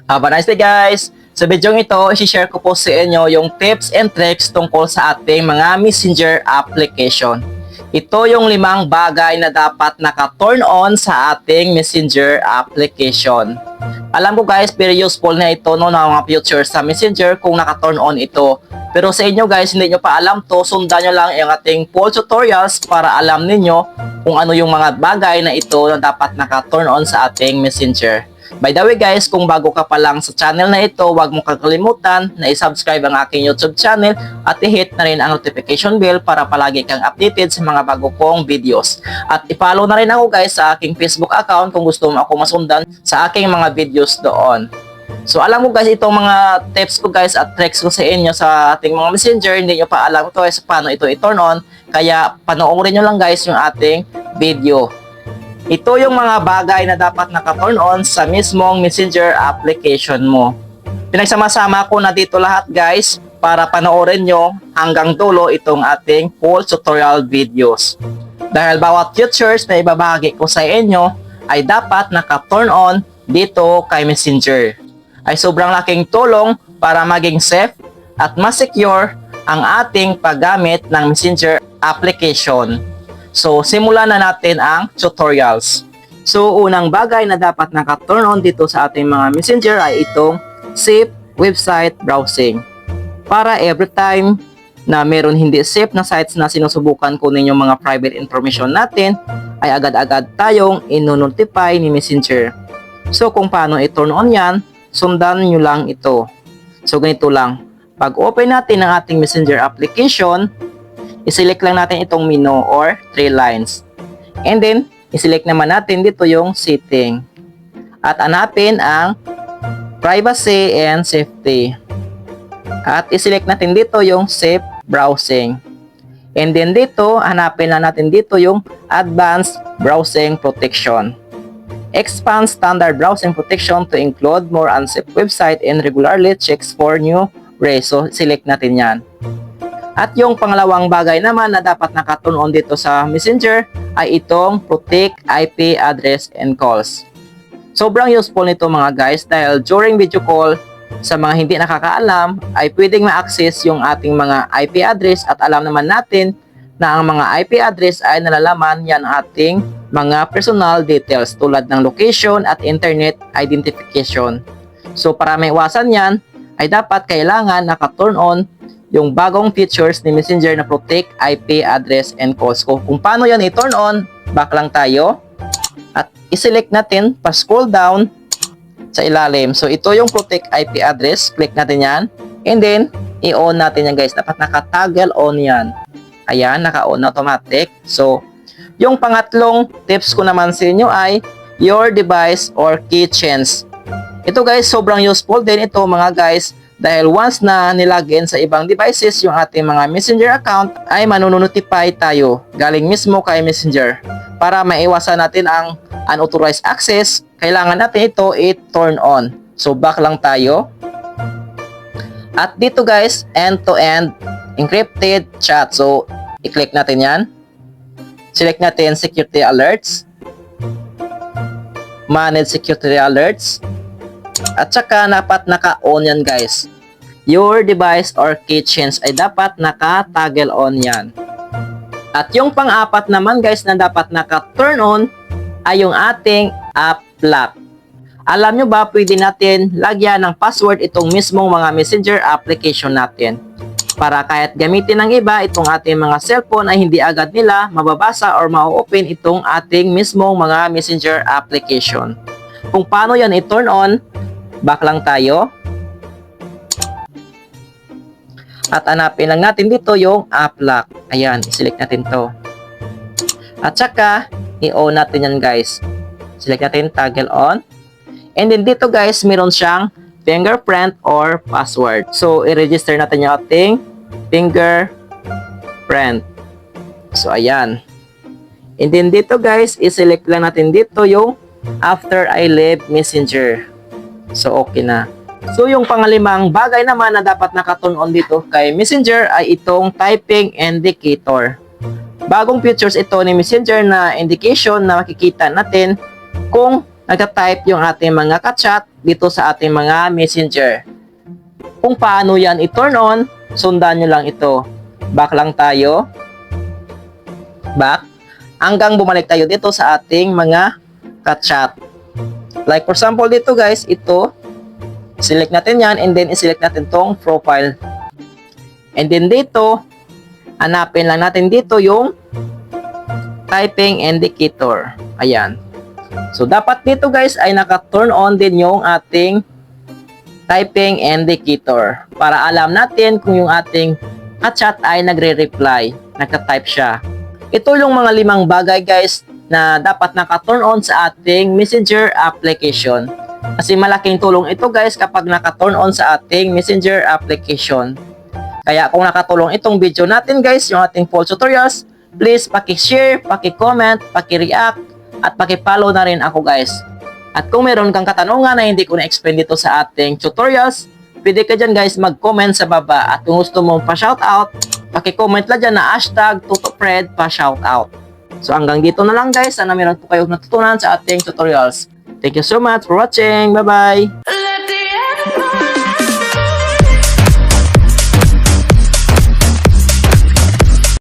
Have a nice day guys! Sa video ito, isi-share ko po sa inyo yung tips and tricks tungkol sa ating mga messenger application. Ito yung 5 bagay na dapat naka-turn on sa ating messenger application. Alam ko guys, very useful na ito no, ng mga features sa messenger kung naka-turn on ito. Pero sa inyo guys, hindi nyo pa alam to, sundan nyo lang yung ating full tutorials para alam ninyo kung ano yung mga bagay na ito na dapat naka-turn on sa ating messenger. By the way guys, kung bago ka pa lang sa channel na ito, huwag mo kakalimutan na i-subscribe ang aking YouTube channel at i-hit na rin ang notification bell para palagi kang updated sa mga bago kong videos. At i-follow na rin ako guys sa aking Facebook account kung gusto mo ako masundan sa aking mga videos doon. So alam mo guys, itong mga tips ko guys at tricks ko sa inyo sa ating mga messenger, hindi nyo pa alam ito guys paano ito i-turn on, kaya panoorin nyo lang guys yung ating video. Ito yung mga bagay na dapat naka-turn on sa mismong messenger application mo. Pinagsama-sama ko na dito lahat guys para panoorin nyo hanggang dulo itong ating full tutorial videos. Dahil bawat features na ibabahagi ko sa inyo ay dapat naka-turn on dito kay messenger. Ay sobrang laking tulong para maging safe at mas secure ang ating paggamit ng messenger application. So, simulan na natin ang tutorials. So, unang bagay na dapat naka-turn on dito sa ating mga messenger ay itong safe website browsing. Para every time na meron hindi safe na sites na sinusubukan kunin yung mga private information natin, ay agad-agad tayong ino-notify ni messenger. So, kung paano i-turn on yan, sundan nyo lang ito. So, ganito lang. Pag open natin ang ating messenger application, i-select lang natin itong menu or 3 lines. And then, i-select naman natin dito yung setting. At hanapin ang privacy and safety. At i-select natin dito yung safe browsing. And then dito, hanapin lang natin dito yung advanced browsing protection. Expand standard browsing protection to include more unsafe website and regularly checks for new rays. So, select natin yan. At yung pangalawang bagay naman na dapat naka-turn on dito sa messenger ay itong protect IP address and calls. Sobrang useful nito mga guys dahil during video call sa mga hindi nakakaalam ay pwedeng ma-access yung ating mga IP address at alam naman natin na ang mga IP address ay nalalaman yan ating mga personal details tulad ng location at internet identification. So para maiwasan yan ay dapat kailangan naka-turn on yung bagong features ni messenger na protect IP address and calls. Kung paano yan i-turn on, back lang tayo at i-select natin, pa-scroll down sa ilalim. So ito yung protect IP address, click natin yan and then i-on natin yan guys. Dapat naka-toggle on yan. Ayan, naka-on automatic. So yung pangatlong tips ko naman sa inyo ay your device or keychains. Ito guys, sobrang useful din ito mga guys. Dahil once na nilagin sa ibang devices yung ating mga messenger account ay manunotify tayo galing mismo kay messenger. Para maiwasan natin ang unauthorized access, kailangan natin ito i-turn on. So back lang tayo. At dito guys, end-to-end encrypted chat. So i-click natin yan. Select natin security alerts. Manage security alerts. At saka dapat naka-on yan guys. Your device or keychains ay dapat naka-toggle on yan. At yung pang-apat naman guys na dapat naka-turn on ay yung ating app lock. Alam nyo ba pwede natin lagyan ng password itong mismong mga messenger application natin. Para kahit gamitin ng iba itong ating mga cellphone ay hindi agad nila mababasa or ma-open itong ating mismong mga messenger application. Kung paano yan i-turn on, back lang tayo. At hanapin lang natin dito yung app lock. Ayan, i-select natin to. At saka, i-on natin yan guys. Select natin toggle on. And then dito guys, meron siyang fingerprint or password. So, i-register natin yung ating fingerprint. So, ayan. And then dito guys, i-select lang natin dito yung after I leave messenger. So, okay na. So, yung pangalimang bagay naman na dapat naka-turn on dito kay messenger ay itong typing indicator. Bagong features ito ni messenger na indication na makikita natin kung nagta-type yung ating mga ka-chat dito sa ating mga messenger. Kung paano yan i-turn on, sundan nyo lang ito. Back lang tayo. Back. Hanggang bumalik tayo dito sa ating mga ka-chat. Like for example dito guys, ito. Select natin yan and then i-select natin tong profile. And then dito, hanapin lang natin dito yung typing indicator. Ayan. So, dapat dito guys ay naka-turn on din yung ating typing indicator para alam natin kung yung ating ka-chat ay nagre-reply, nagka-type siya. Ito yung mga 5 bagay guys na dapat naka-turn on sa ating messenger application. Kasi malaking tulong ito guys kapag naka-turn on sa ating messenger application. Kaya kung nakatulong itong video natin guys, yung ating full tutorials, please paki-share, paki-comment, paki-react, at paki-follow na rin ako guys. At kung meron kang katanungan na hindi ko na-explain dito sa ating tutorials, pwede ka dyan guys mag-comment sa baba. At kung gusto mong pa-shoutout, paki-comment lang dyan na hashtag #tutofred pa-shoutout. So hanggang dito na lang guys, sana meron po kayong natutunan sa ating tutorials. Thank you so much for watching. Bye-bye!